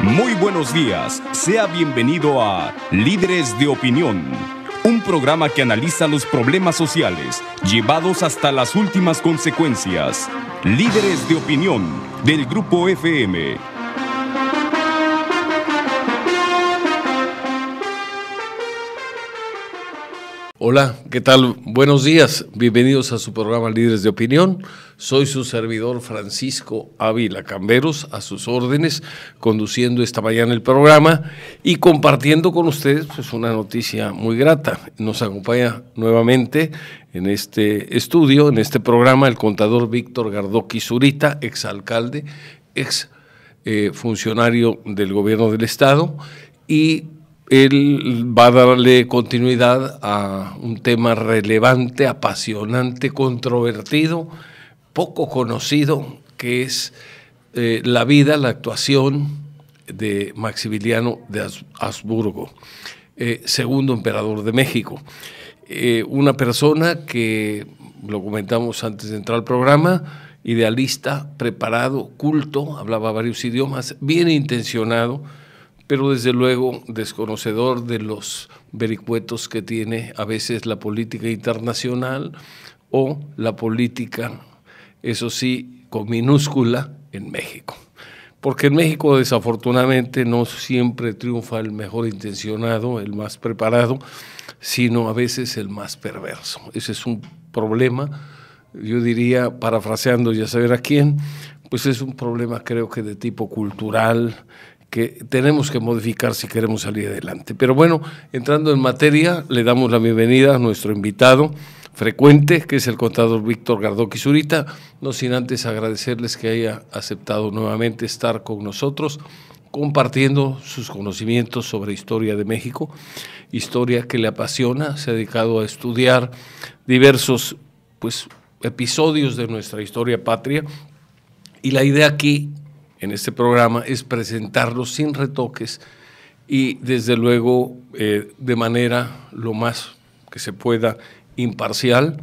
Muy buenos días, sea bienvenido a Líderes de Opinión, un programa que analiza los problemas sociales llevados hasta las últimas consecuencias. Líderes de Opinión del Grupo FM. Hola, ¿qué tal? Buenos días, bienvenidos a su programa Líderes de Opinión. Soy su servidor Francisco Ávila Camberos, a sus órdenes, conduciendo esta mañana el programa y compartiendo con ustedes pues, una noticia muy grata. Nos acompaña nuevamente en este estudio, en este programa, el contador Víctor Gardoqui Zurita, exalcalde, funcionario del gobierno del estado, y él va a darle continuidad a un tema relevante, apasionante, controvertido, poco conocido, que es la vida, la actuación de Maximiliano de Habsburgo, segundo emperador de México. Una persona que, lo comentamos antes de entrar al programa, idealista, preparado, culto, hablaba varios idiomas, bien intencionado, pero desde luego desconocedor de los vericuetos que tiene a veces la política internacional o la política, eso sí, con minúscula, en México. Porque en México desafortunadamente no siempre triunfa el mejor intencionado, el más preparado, sino a veces el más perverso. Ese es un problema, yo diría, parafraseando ya saber a quién, pues es un problema creo que de tipo cultural, que tenemos que modificar si queremos salir adelante. Pero bueno, entrando en materia, le damos la bienvenida a nuestro invitado frecuente, que es el contador Víctor Gardoqui Zurita, no sin antes agradecerles que haya aceptado nuevamente estar con nosotros, compartiendo sus conocimientos sobre historia de México, historia que le apasiona, se ha dedicado a estudiar diversos episodios de nuestra historia patria, y la idea aquí en este programa es presentarlos sin retoques y desde luego de manera lo más que se pueda imparcial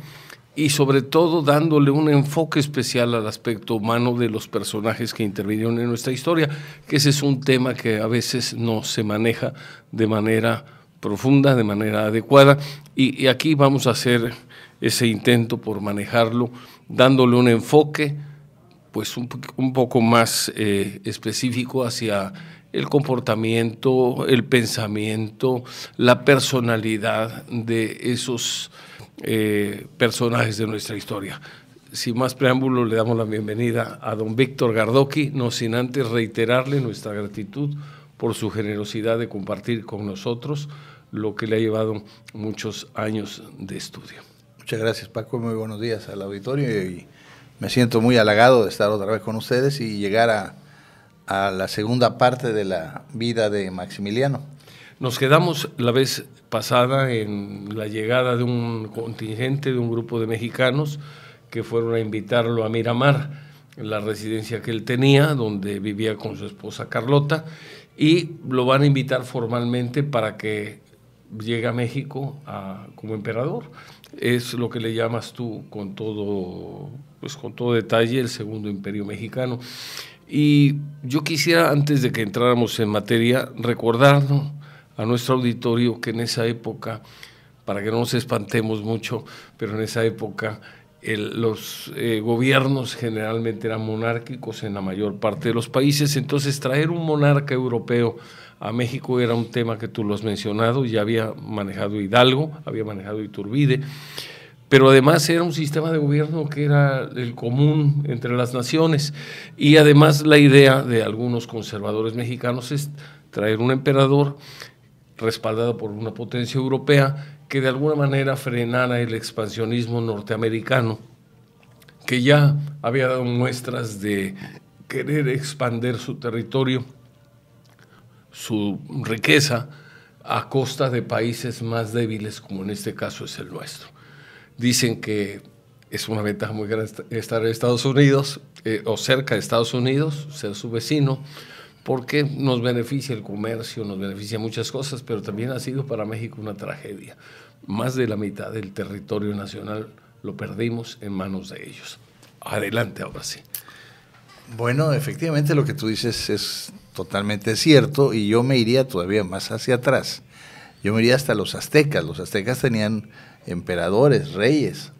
y sobre todo dándole un enfoque especial al aspecto humano de los personajes que intervinieron en nuestra historia, que ese es un tema que a veces no se maneja de manera profunda, de manera adecuada, y aquí vamos a hacer ese intento por manejarlo, dándole un enfoque pues un poco más específico hacia el comportamiento, el pensamiento, la personalidad de esos personajes de nuestra historia. Sin más preámbulo, le damos la bienvenida a don Víctor Gardoqui, no sin antes reiterarle nuestra gratitud por su generosidad de compartir con nosotros lo que le ha llevado muchos años de estudio. Muchas gracias, Paco, muy buenos días al auditorio y me siento muy halagado de estar otra vez con ustedes y llegar a la segunda parte de la vida de Maximiliano. Nos quedamos la vez pasada en la llegada de un contingente, de un grupo de mexicanos que fueron a invitarlo a Miramar, en la residencia que él tenía, donde vivía con su esposa Carlota, y lo van a invitar formalmente para que llegue a México como emperador. Es lo que le llamas tú con todo detalle el Segundo Imperio Mexicano. Y yo quisiera, antes de que entráramos en materia, recordarnos a nuestro auditorio que en esa época, para que no nos espantemos mucho, pero en esa época los gobiernos generalmente eran monárquicos en la mayor parte de los países, entonces traer un monarca europeo a México era un tema que tú lo has mencionado, ya había manejado Hidalgo, había manejado Iturbide, pero además era un sistema de gobierno que era el común entre las naciones, y además la idea de algunos conservadores mexicanos es traer un emperador respaldado por una potencia europea que de alguna manera frenara el expansionismo norteamericano, que ya había dado muestras de querer expandir su territorio, su riqueza, a costa de países más débiles, como en este caso es el nuestro. Dicen que es una ventaja muy grande estar en Estados Unidos, o cerca de Estados Unidos, ser su vecino, porque nos beneficia el comercio, nos beneficia muchas cosas, pero también ha sido para México una tragedia. Más de la mitad del territorio nacional lo perdimos en manos de ellos. Adelante, ahora sí. Bueno, efectivamente lo que tú dices es totalmente cierto, y yo me iría todavía más hacia atrás. Yo me iría hasta los aztecas. Los aztecas tenían emperadores, reyes,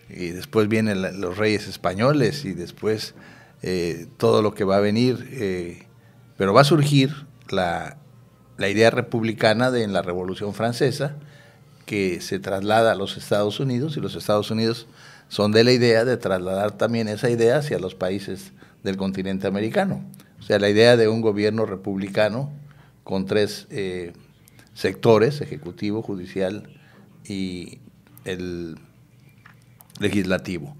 y después vienen los reyes españoles, y después todo lo que va a venir, pero va a surgir la idea republicana en la Revolución Francesa, que se traslada a los Estados Unidos, y los Estados Unidos son de la idea de trasladar también esa idea hacia los países del continente americano. O sea, la idea de un gobierno republicano con 3 sectores, ejecutivo, judicial y el legislativo.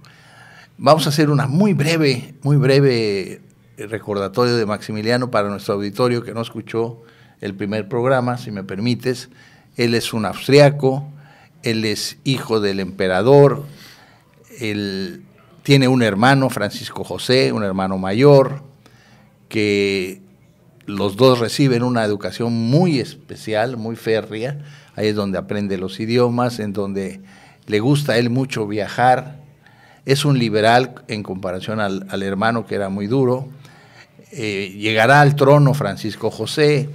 Vamos a hacer una muy breve recordatorio de Maximiliano para nuestro auditorio que no escuchó el primer programa, si me permites. Él es un austriaco, él es hijo del emperador, él tiene un hermano, Francisco José, un hermano mayor, que los dos reciben una educación muy especial, muy férrea. Ahí es donde aprende los idiomas, en donde le gusta a él mucho viajar. Es un liberal en comparación al hermano, que era muy duro. Llegará al trono Francisco José,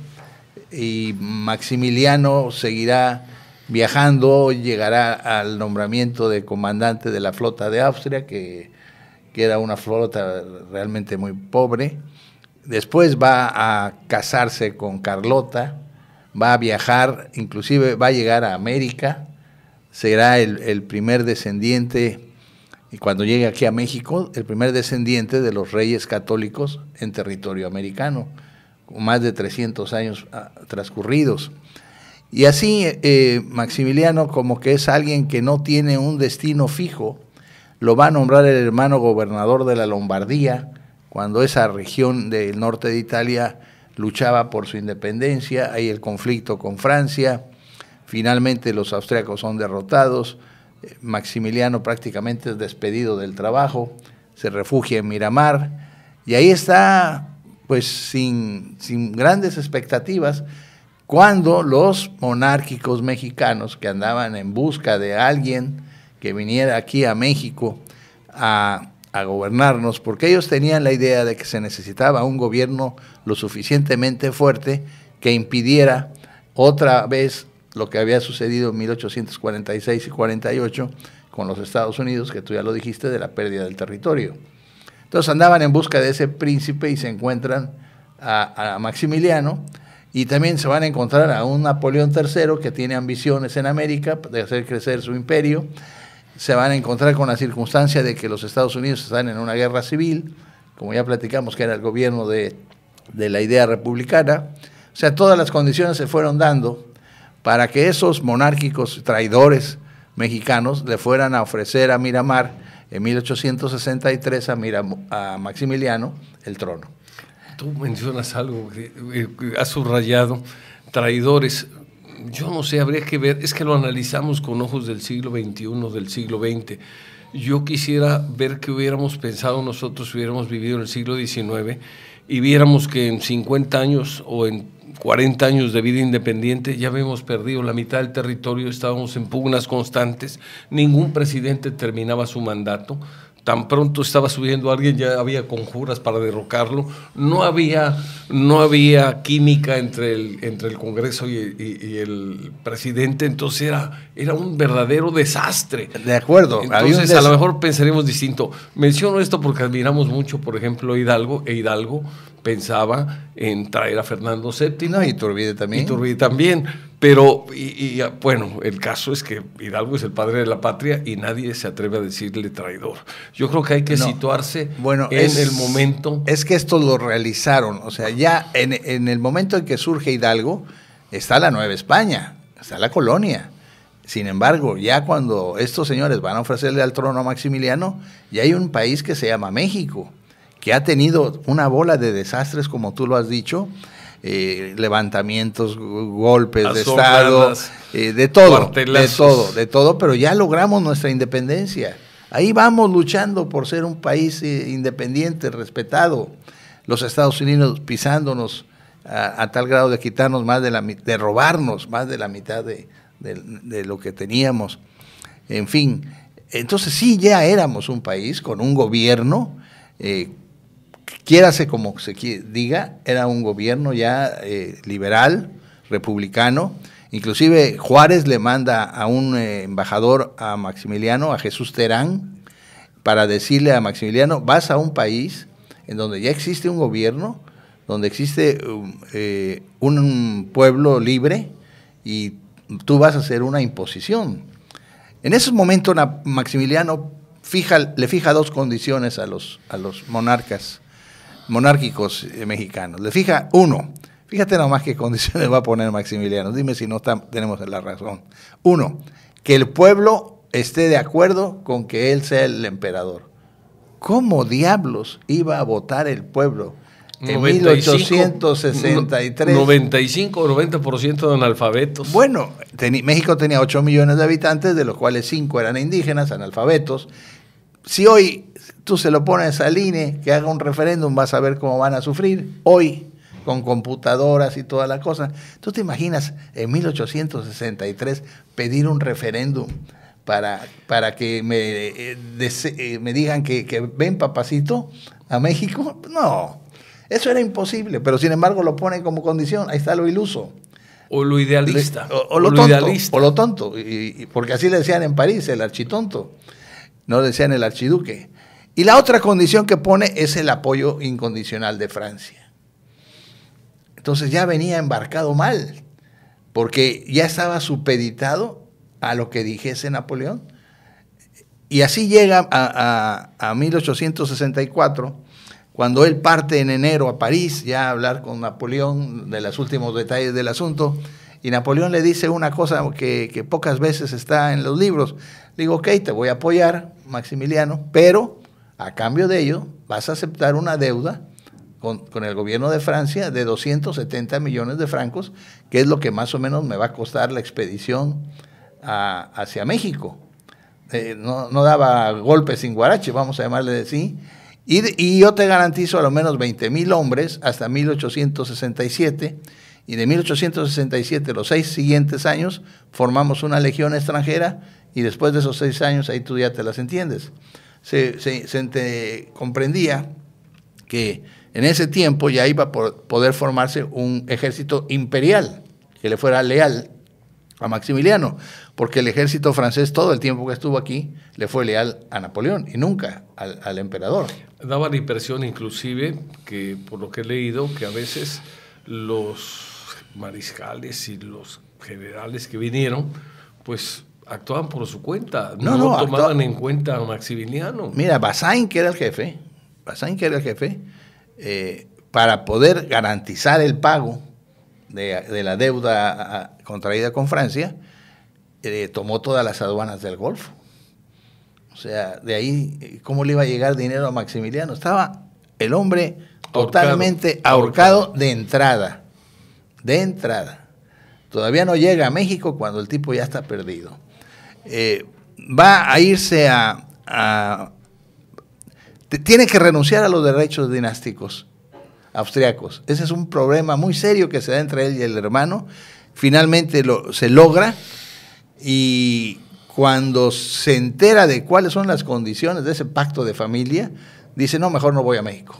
y Maximiliano seguirá viajando, llegará al nombramiento de comandante de la flota de Austria, que era una flota realmente muy pobre. Después va a casarse con Carlota, va a viajar, inclusive va a llegar a América, será el primer descendiente, y cuando llegue aquí a México, el primer descendiente de los reyes católicos en territorio americano, con más de 300 años transcurridos. Y así Maximiliano, como que es alguien que no tiene un destino fijo, lo va a nombrar el hermano gobernador de la Lombardía, cuando esa región del norte de Italia luchaba por su independencia. Hay el conflicto con Francia, finalmente los austríacos son derrotados, Maximiliano prácticamente es despedido del trabajo, se refugia en Miramar, y ahí está, pues sin grandes expectativas, cuando los monárquicos mexicanos, que andaban en busca de alguien que viniera aquí a México a gobernarnos, porque ellos tenían la idea de que se necesitaba un gobierno lo suficientemente fuerte que impidiera otra vez lo que había sucedido en 1846 y 48 con los Estados Unidos, que tú ya lo dijiste, de la pérdida del territorio. Entonces andaban en busca de ese príncipe y se encuentran a Maximiliano, y también se van a encontrar a un Napoleón III que tiene ambiciones en América de hacer crecer su imperio. Se van a encontrar con la circunstancia de que los Estados Unidos están en una guerra civil, como ya platicamos, que era el gobierno de la idea republicana. O sea, todas las condiciones se fueron dando para que esos monárquicos traidores mexicanos le fueran a ofrecer a Miramar en 1863 a Maximiliano el trono. Tú mencionas algo que has subrayado, traidores. Yo no sé, habría que ver, es que lo analizamos con ojos del siglo XXI, del siglo XX. Yo quisiera ver qué hubiéramos pensado nosotros si hubiéramos vivido en el siglo XIX y viéramos que en 50 años o en 40 años de vida independiente ya habíamos perdido la mitad del territorio, estábamos en pugnas constantes, ningún presidente terminaba su mandato. Tan pronto estaba subiendo alguien, ya había conjuras para derrocarlo. No había química entre el Congreso y el presidente, entonces era un verdadero desastre. De acuerdo. Entonces a lo mejor pensaremos distinto. Menciono esto porque admiramos mucho, por ejemplo, Hidalgo pensaba en traer a Fernando VII. No, Iturbide también. Pero, bueno, el caso es que Hidalgo es el padre de la patria y nadie se atreve a decirle traidor. Yo creo que hay que situarse en el momento. Es que esto lo realizaron, o sea, ya en el momento en que surge Hidalgo, está la Nueva España, está la colonia. Sin embargo, ya cuando estos señores van a ofrecerle al trono a Maximiliano, ya hay un país que se llama México, que ha tenido una bola de desastres, como tú lo has dicho, levantamientos, golpes de Estado, de todo, pero ya logramos nuestra independencia. Ahí vamos luchando por ser un país independiente, respetado. Los Estados Unidos pisándonos a tal grado de quitarnos de robarnos más de la mitad de lo que teníamos. En fin, entonces sí, ya éramos un país con un gobierno quiérase como se diga, era un gobierno ya liberal, republicano. Inclusive Juárez le manda a un embajador a Maximiliano, a Jesús Terán, para decirle a Maximiliano, vas a un país en donde ya existe un gobierno, donde existe un pueblo libre y tú vas a hacer una imposición. En esos momentos Maximiliano le fija dos condiciones a los monárquicos mexicanos. Le fija uno, fíjate nomás qué condiciones va a poner Maximiliano, dime si no tenemos la razón. Uno, que el pueblo esté de acuerdo con que él sea el emperador. ¿Cómo diablos iba a votar el pueblo en 1863? 95 o 90% de analfabetos. Bueno, México tenía 8 millones de habitantes, de los cuales 5 eran indígenas, analfabetos. Si hoy tú se lo pones al INE, que haga un referéndum, vas a ver cómo van a sufrir. Hoy, con computadoras y toda la cosa. ¿Tú te imaginas en 1863 pedir un referéndum para que me digan que ven papacito a México? No, eso era imposible, pero sin embargo lo ponen como condición. Ahí está lo iluso. O lo idealista. O lo tonto. Porque así le decían en París, el architonto. No le decían el archiduque. Y la otra condición que pone es el apoyo incondicional de Francia. Entonces ya venía embarcado mal, porque ya estaba supeditado a lo que dijese Napoleón. Y así llega a 1864, cuando él parte en enero a París, ya a hablar con Napoleón de los últimos detalles del asunto, y Napoleón le dice una cosa que pocas veces está en los libros. Le digo, ok, te voy a apoyar, Maximiliano, pero a cambio de ello vas a aceptar una deuda con el gobierno de Francia de 270 millones de francos, que es lo que más o menos me va a costar la expedición hacia México. No daba golpes sin guarache, vamos a llamarle así. Y yo te garantizo a lo menos 20,000 hombres hasta 1867, y de 1867, los 6 siguientes años, formamos una legión extranjera, y después de esos 6 años, ahí tú ya te las entiendes. Se comprendía que en ese tiempo ya iba a poder formarse un ejército imperial que le fuera leal a Maximiliano, porque el ejército francés todo el tiempo que estuvo aquí le fue leal a Napoleón y nunca al emperador. Daba la impresión inclusive, que por lo que he leído, que a veces los mariscales y los generales que vinieron, pues actuaban por su cuenta, no tomaban en cuenta a Maximiliano. Mira, Bazaine, que era el jefe, para poder garantizar el pago de la deuda contraída con Francia, tomó todas las aduanas del Golfo. O sea, de ahí, ¿cómo le iba a llegar dinero a Maximiliano? Estaba el hombre totalmente ahorcado de entrada. Todavía no llega a México cuando el tipo ya está perdido. Va a irse tiene que renunciar a los derechos dinásticos austriacos. Ese es un problema muy serio que se da entre él y el hermano. Finalmente se logra, y cuando se entera de cuáles son las condiciones de ese pacto de familia, dice, no, mejor no voy a México,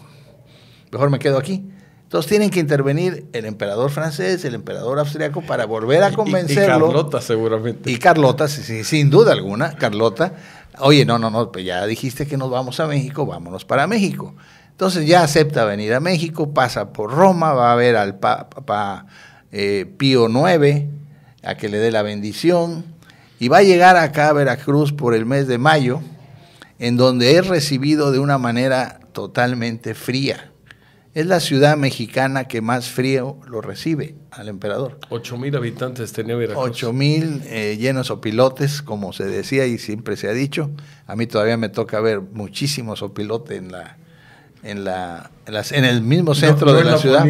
mejor me quedo aquí. Entonces tienen que intervenir el emperador francés, el emperador austriaco, para volver a convencerlo. Y Carlota seguramente. Y Carlota, sí, sin duda alguna, Carlota, oye, no, pues ya dijiste que nos vamos a México, vámonos para México. Entonces ya acepta venir a México, pasa por Roma, va a ver al Papa Pío IX, a que le dé la bendición, y va a llegar acá a Veracruz por el mes de mayo, en donde es recibido de una manera totalmente fría. Es la ciudad mexicana que más frío lo recibe al emperador. 8,000 habitantes tenía Veracruz. 8,000 llenos opilotes, como se decía y siempre se ha dicho. A mí todavía me toca ver muchísimos opilotes en el mismo centro de la ciudad.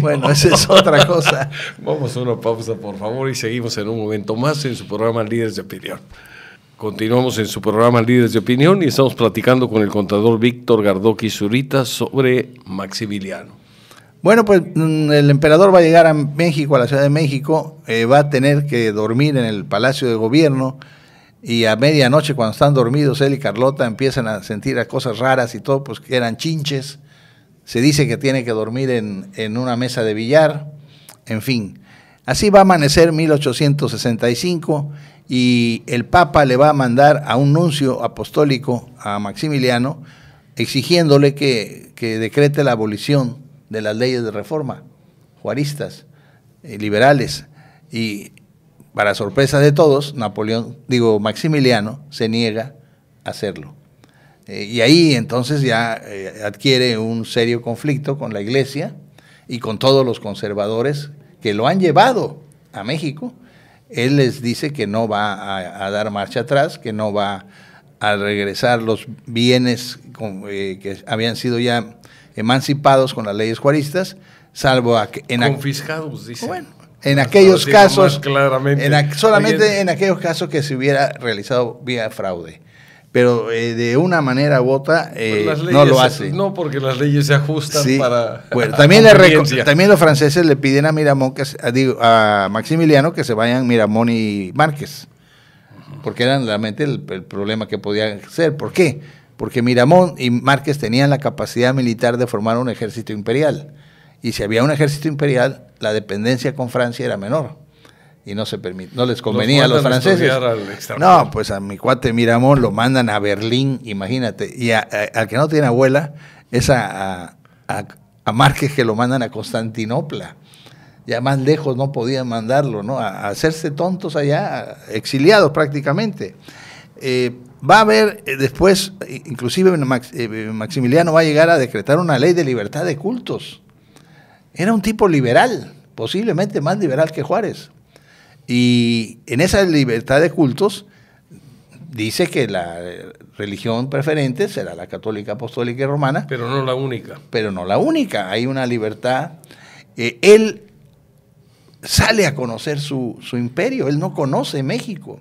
Bueno, esa es otra cosa. Vamos a una pausa, por favor, y seguimos en un momento más en su programa Líderes de Opinión. Continuamos en su programa Líderes de Opinión y estamos platicando con el contador Víctor Gardoqui Zurita sobre Maximiliano. Bueno, pues el emperador va a llegar a México, a la Ciudad de México, va a tener que dormir en el Palacio de Gobierno, y a medianoche, cuando están dormidos, él y Carlota empiezan a sentir cosas raras y todo, pues que eran chinches se dice que tiene que dormir en una mesa de billar, en fin. Así va a amanecer 1865 y el Papa le va a mandar a un nuncio apostólico, a Maximiliano, exigiéndole que decrete la abolición de las leyes de reforma, juaristas, liberales, y para sorpresa de todos, Maximiliano se niega a hacerlo. Y ahí entonces ya adquiere un serio conflicto con la Iglesia y con todos los conservadores que lo han llevado a México. Él les dice que no va a dar marcha atrás, que no va a regresar los bienes que habían sido ya emancipados con las leyes juaristas, salvo confiscados, dice. Bueno, en aquellos casos, solamente Oye, en aquellos casos que se hubiera realizado vía fraude. Pero de una manera u otra no lo hace. No, porque las leyes se ajustan para... Bueno, también los franceses le piden a a Maximiliano que se vayan Miramón y Márquez, porque eran realmente el problema que podía ser. ¿Por qué? Porque Miramón y Márquez tenían la capacidad militar de formar un ejército imperial, y si había un ejército imperial, la dependencia con Francia era menor. Y no les convenía a los franceses. No, pues a mi cuate Miramón lo mandan a Berlín, imagínate. Y al que no tiene abuela es a Márquez, que lo mandan a Constantinopla. Ya más lejos no podían mandarlo, ¿no? A hacerse tontos allá, exiliados prácticamente. Va a haber después, inclusive Maximiliano va a llegar a decretar una ley de libertad de cultos. Era un tipo liberal, posiblemente más liberal que Juárez. Y en esa libertad de cultos dice que la religión preferente será la católica, apostólica y romana. Pero no la única. Pero no la única, hay una libertad. Él sale a conocer su imperio, él no conoce México.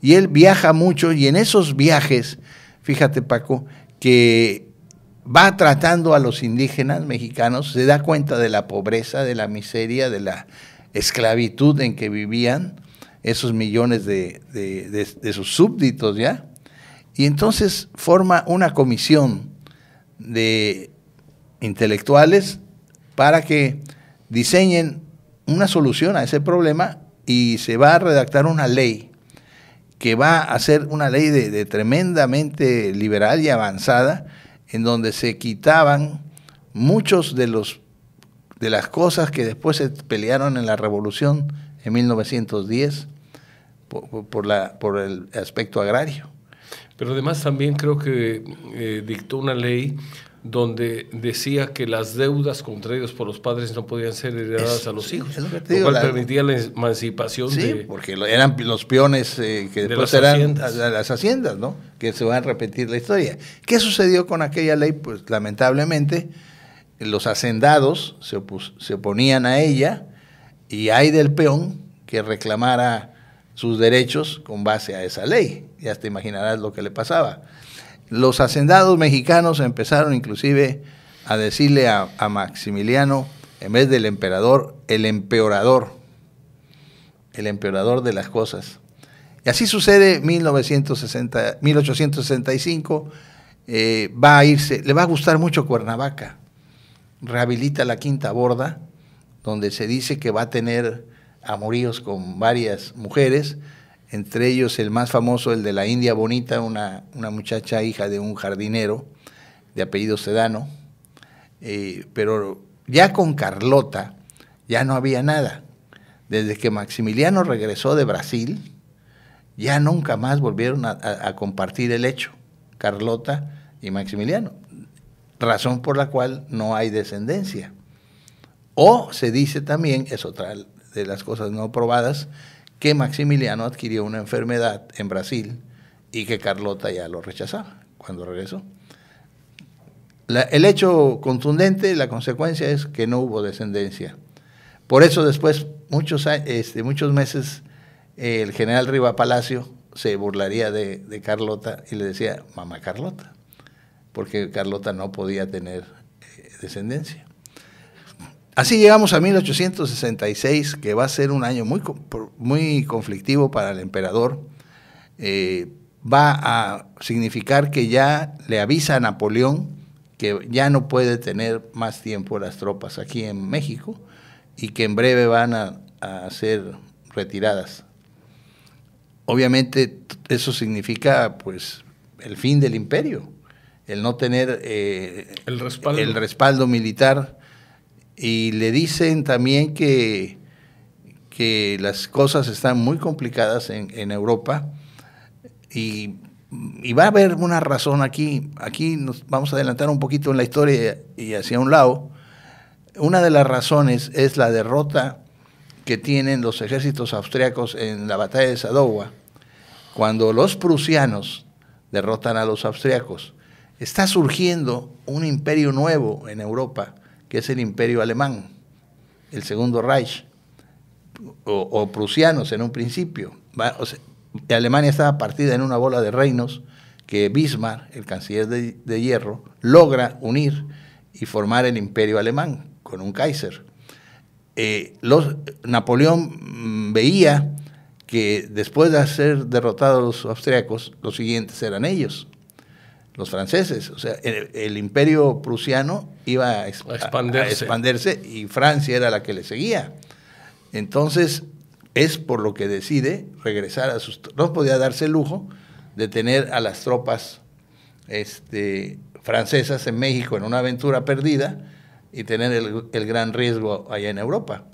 Y él viaja mucho, y en esos viajes, fíjate Paco, que va tratando a los indígenas mexicanos, se da cuenta de la pobreza, de la miseria, de la esclavitud en que vivían esos millones de sus súbditos ya, y entonces forma una comisión de intelectuales para que diseñen una solución a ese problema, y se va a redactar una ley que va a ser una ley de tremendamente liberal y avanzada, en donde se quitaban muchos de las cosas que después se pelearon en la Revolución en 1910 por el aspecto agrario. Pero además también creo que dictó una ley donde decía que las deudas contraídas por los padres no podían ser heredadas a los hijos, lo cual permitía la emancipación. Sí, porque eran los peones que después eran las haciendas, ¿no? Que se van a repetir la historia. ¿Qué sucedió con aquella ley? Pues lamentablemente los hacendados se oponían a ella, y hay del peón que reclamara sus derechos con base a esa ley. Ya te imaginarás lo que le pasaba. Los hacendados mexicanos empezaron inclusive a decirle a Maximiliano, en vez del emperador, el empeorador de las cosas. Y así sucede en 1865, va a irse, le va a gustar mucho Cuernavaca, rehabilita la Quinta Borda, donde se dice que va a tener amoríos con varias mujeres, entre ellos el más famoso, el de la India Bonita, una muchacha hija de un jardinero de apellido Sedano, pero ya con Carlota ya no había nada. Desde que Maximiliano regresó de Brasil, ya nunca más volvieron a compartir el hecho, Carlota y Maximiliano, razón por la cual no hay descendencia. O se dice también, es otra de las cosas no probadas, que Maximiliano adquirió una enfermedad en Brasil y que Carlota ya lo rechazaba cuando regresó. El hecho contundente, la consecuencia es que no hubo descendencia. Por eso después, muchos meses, el general Riva Palacio se burlaría de Carlota y le decía, mamá Carlota, porque Carlota no podía tener descendencia. Así llegamos a 1866, que va a ser un año muy conflictivo para el emperador. Va a significar que ya le avisa a Napoleón que ya no puede tener más tiempo las tropas aquí en México y que en breve van a ser retiradas. Obviamente eso significa pues el fin del imperio, el no tener el respaldo militar, y le dicen también que las cosas están muy complicadas en Europa y va a haber una razón aquí nos vamos a adelantar un poquito en la historia y hacia un lado. Una de las razones es la derrota que tienen los ejércitos austriacos en la batalla de Sadowa. Cuando los prusianos derrotan a los austriacos, está surgiendo un imperio nuevo en Europa, que es el imperio alemán, el Segundo Reich, o prusianos en un principio. O sea, Alemania estaba partida en una bola de reinos que Bismarck, el canciller de hierro, logra unir y formar el imperio alemán con un Kaiser. Napoleón veía que después de ser derrotados los austriacos, los siguientes eran ellos, los franceses. O sea, el imperio prusiano iba a expandirse y Francia era la que le seguía. Entonces, es por lo que decide regresar a sus... No podía darse el lujo de tener a las tropas francesas en México en una aventura perdida y tener el gran riesgo allá en Europa.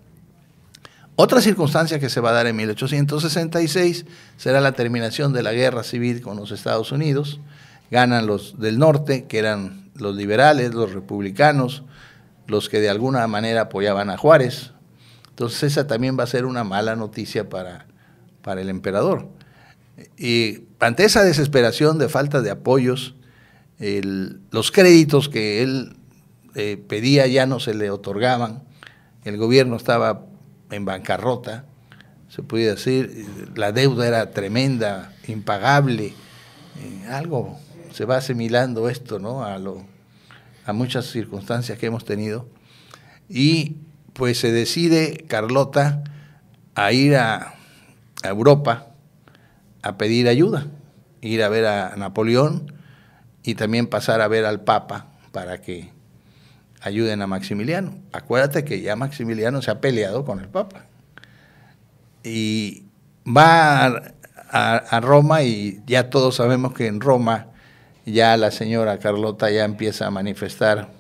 Otra circunstancia que se va a dar en 1866 será la terminación de la guerra civil con los Estados Unidos. Ganan los del norte, que eran los liberales, los republicanos, los que de alguna manera apoyaban a Juárez. Entonces esa también va a ser una mala noticia para el emperador. Y ante esa desesperación de falta de apoyos, los créditos que él pedía ya no se le otorgaban, el gobierno estaba en bancarrota, se podía decir, la deuda era tremenda, impagable, algo se va asimilando esto, ¿no? a muchas circunstancias que hemos tenido, y pues se decide Carlota a ir a Europa a pedir ayuda, ir a ver a Napoleón y también pasar a ver al Papa para que ayuden a Maximiliano. Acuérdate que ya Maximiliano se ha peleado con el Papa. Y va a Roma y ya todos sabemos que en Roma ya la señora Carlota ya empieza a manifestar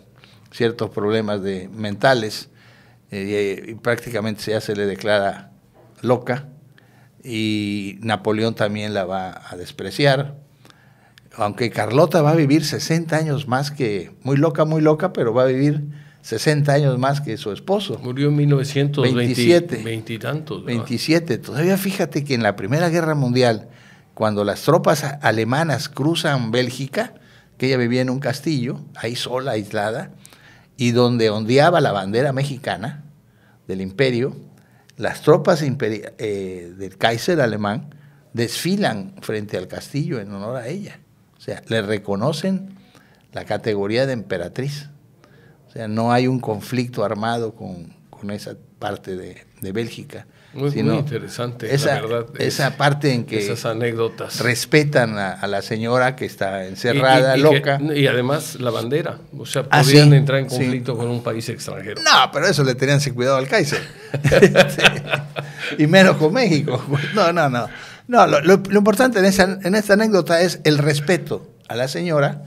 ciertos problemas mentales y prácticamente ya se le declara loca, y Napoleón también la va a despreciar, aunque Carlota va a vivir 60 años más que, muy loca, pero va a vivir 60 años más que su esposo. Murió en 1927. 20 y tantos, ¿no? 27. Todavía fíjate que en la Primera Guerra Mundial, cuando las tropas alemanas cruzan Bélgica, que ella vivía en un castillo, ahí sola, aislada, y donde ondeaba la bandera mexicana del imperio, las tropas del Kaiser alemán desfilan frente al castillo en honor a ella. O sea, le reconocen la categoría de emperatriz. O sea, no hay un conflicto armado con esa parte de Bélgica. Muy interesante, la verdad. Esa parte en que esas anécdotas respetan a la señora que está encerrada, loca. Y además la bandera. O sea, podían entrar en conflicto con un país extranjero. No, pero eso le tenían sin cuidado al Kaiser. Y menos con México. No, lo importante en esta anécdota es el respeto a la señora,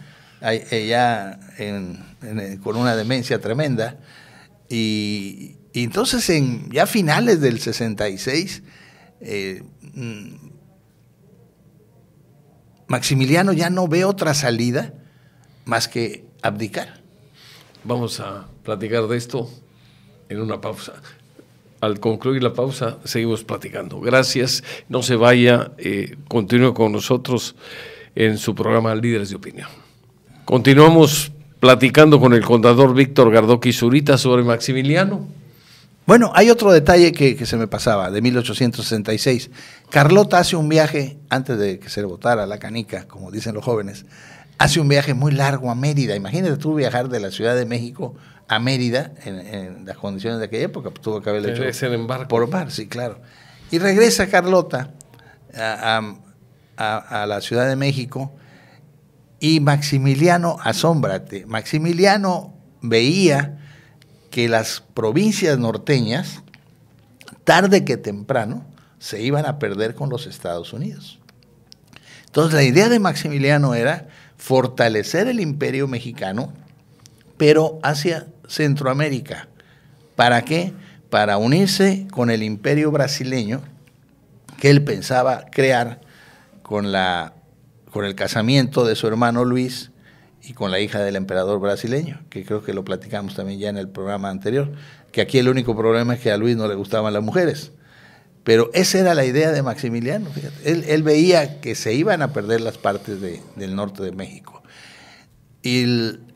ella con una demencia tremenda, y entonces ya finales del 66, Maximiliano ya no ve otra salida más que abdicar. Vamos a platicar de esto en una pausa. Al concluir la pausa, seguimos platicando. Gracias. No se vaya, continúe con nosotros en su programa Líderes de Opinión. Continuamos platicando con el contador Víctor Gardoqui Zurita sobre Maximiliano. Bueno, hay otro detalle que se me pasaba, de 1866. Carlota hace un viaje, antes de que se le botara la canica, como dicen los jóvenes, hace un viaje muy largo a Mérida. Imagínate tú viajar de la Ciudad de México a Mérida, en las condiciones de aquella época, pues tuvo que haberlo hecho en barco. Por mar, sí, claro. Y regresa Carlota a la Ciudad de México, Y Maximiliano, asómbrate, Maximiliano veía que las provincias norteñas, tarde que temprano, se iban a perder con los Estados Unidos. Entonces la idea de Maximiliano era fortalecer el imperio mexicano, pero hacia Centroamérica. ¿Para qué? Para unirse con el imperio brasileño que él pensaba crear con el casamiento de su hermano Luis y con la hija del emperador brasileño, que creo que lo platicamos también ya en el programa anterior, que aquí el único problema es que a Luis no le gustaban las mujeres. Pero esa era la idea de Maximiliano, fíjate. Él veía que se iban a perder las partes del norte de México. Y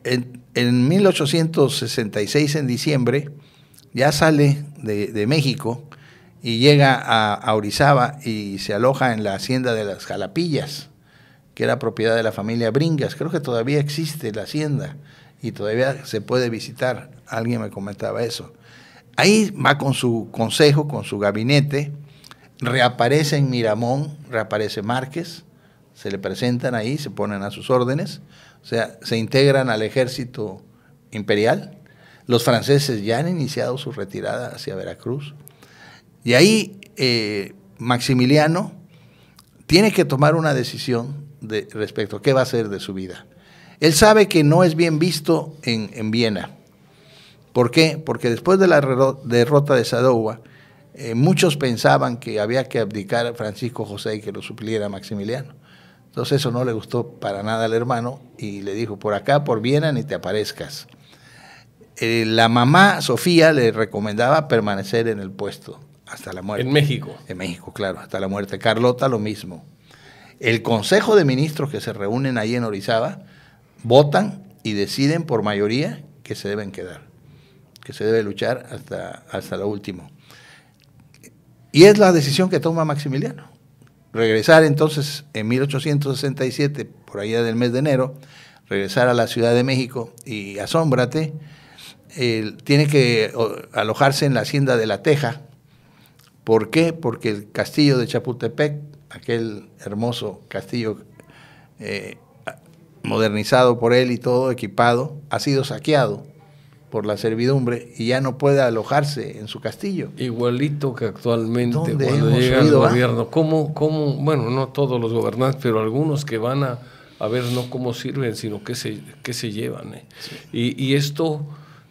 en 1866, en diciembre, ya sale de México y llega a Orizaba y se aloja en la hacienda de las Jalapillas, que era propiedad de la familia Bringas. Creo que todavía existe la hacienda y todavía se puede visitar. Alguien me comentaba eso. Ahí va con su consejo, con su gabinete, reaparece en Miramón, reaparece Márquez, se le presentan ahí, se ponen a sus órdenes, o sea, se integran al ejército imperial. Los franceses ya han iniciado su retirada hacia Veracruz. Y ahí Maximiliano tiene que tomar una decisión respecto a qué va a hacer de su vida. Él sabe que no es bien visto en Viena. ¿Por qué? Porque después de la derrota de Sadowa, muchos pensaban que había que abdicar a Francisco José y que lo supliera Maximiliano. Entonces eso no le gustó para nada al hermano y le dijo, por acá, por Viena, ni te aparezcas. La mamá, Sofía, le recomendaba permanecer en el puesto hasta la muerte. ¿En México? En México, claro, hasta la muerte. Carlota, lo mismo. El Consejo de Ministros que se reúnen ahí en Orizaba, votan y deciden por mayoría que se deben quedar, que se debe luchar hasta lo último. Y es la decisión que toma Maximiliano. Regresar entonces en 1867, por allá del mes de enero, regresar a la Ciudad de México y asómbrate, tiene que alojarse en la hacienda de La Teja. ¿Por qué? Porque el castillo de Chapultepec, aquel hermoso castillo modernizado por él y todo equipado, ha sido saqueado por la servidumbre y ya no puede alojarse en su castillo. Igualito que actualmente cuando llega el gobierno. Bueno, no todos los gobernantes, pero algunos que van a ver no cómo sirven, sino qué se llevan. Sí. Y esto,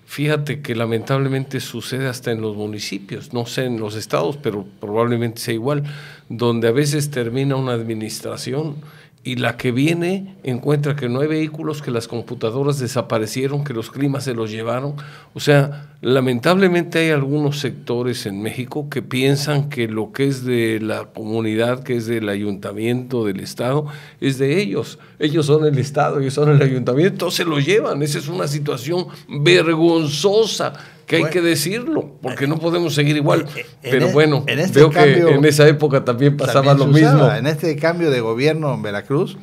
fíjate que lamentablemente sucede hasta en los municipios, no sé en los estados, pero probablemente sea igual, donde a veces termina una administración y la que viene encuentra que no hay vehículos, que las computadoras desaparecieron, que los climas se los llevaron. O sea, lamentablemente hay algunos sectores en México que piensan que lo que es de la comunidad, que es del ayuntamiento, del estado, es de ellos. Ellos son el estado, ellos son el ayuntamiento, entonces se lo llevan. Esa es una situación vergonzosa, que hay que decirlo, porque no podemos seguir igual. Pero bueno, veo que en esa época también pasaba lo mismo. En este cambio de gobierno en Veracruz,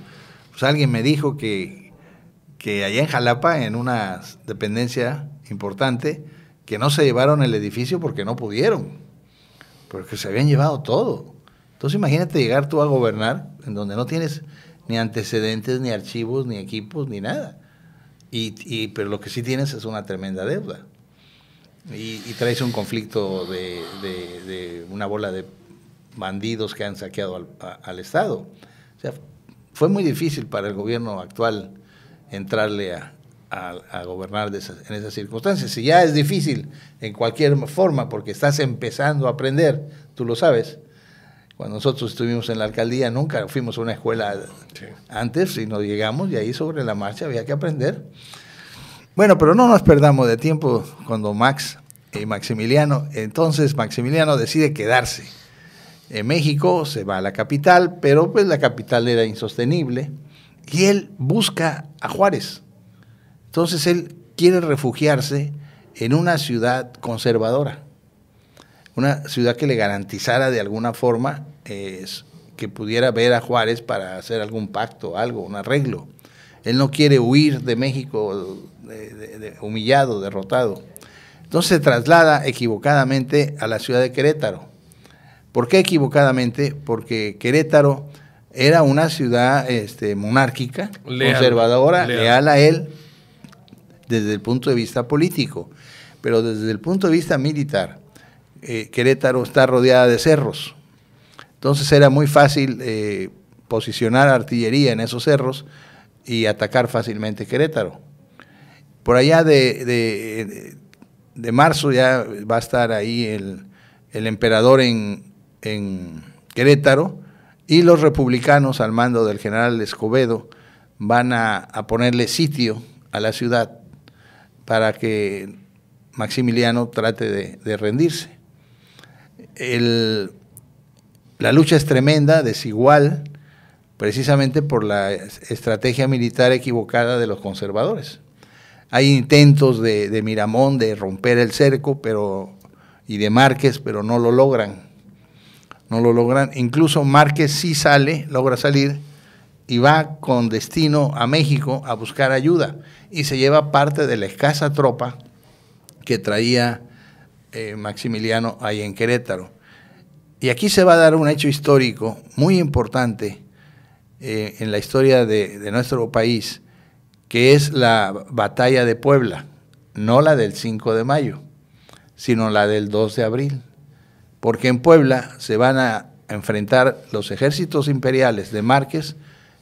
pues alguien me dijo que allá en Jalapa, en una dependencia importante, que no se llevaron el edificio porque no pudieron, porque se habían llevado todo. Entonces imagínate llegar tú a gobernar en donde no tienes ni antecedentes, ni archivos, ni equipos, ni nada. Pero lo que sí tienes es una tremenda deuda. Y traes un conflicto de una bola de bandidos que han saqueado al Estado. O sea, fue muy difícil para el gobierno actual entrarle a gobernar en esas circunstancias. Si ya es difícil en cualquier forma, porque estás empezando a aprender, tú lo sabes. Cuando nosotros estuvimos en la alcaldía, nunca fuimos a una escuela antes, sino llegamos y ahí sobre la marcha había que aprender. Bueno, pero no nos perdamos de tiempo cuando Maximiliano decide quedarse. En México se va a la capital, pero pues la capital era insostenible y él busca a Juárez. Entonces él quiere refugiarse en una ciudad conservadora, una ciudad que le garantizara de alguna forma que pudiera ver a Juárez para hacer algún pacto, un arreglo. Él no quiere huir de México humillado, derrotado. Entonces se traslada equivocadamente a la ciudad de Querétaro. ¿Por qué equivocadamente? Porque Querétaro era una ciudad monárquica, conservadora, leal. leal a él desde el punto de vista político, pero desde el punto de vista militar, Querétaro está rodeada de cerros, entonces era muy fácil posicionar artillería en esos cerros y atacar fácilmente Querétaro. Por allá de marzo ya va a estar ahí el emperador en Querétaro, y los republicanos al mando del general Escobedo van a ponerle sitio a la ciudad para que Maximiliano trate de rendirse. La lucha es tremenda, desigual, precisamente por la estrategia militar equivocada de los conservadores. Hay intentos de Miramón de romper el cerco y de Márquez, pero no lo logran. No lo logran. Incluso Márquez sí logra salir y va con destino a México a buscar ayuda y se lleva parte de la escasa tropa que traía Maximiliano ahí en Querétaro. Y aquí se va a dar un hecho histórico muy importante en la historia de nuestro país, que es la batalla de Puebla, no la del 5 de mayo, sino la del 2 de abril. Porque en Puebla se van a enfrentar los ejércitos imperiales de Márquez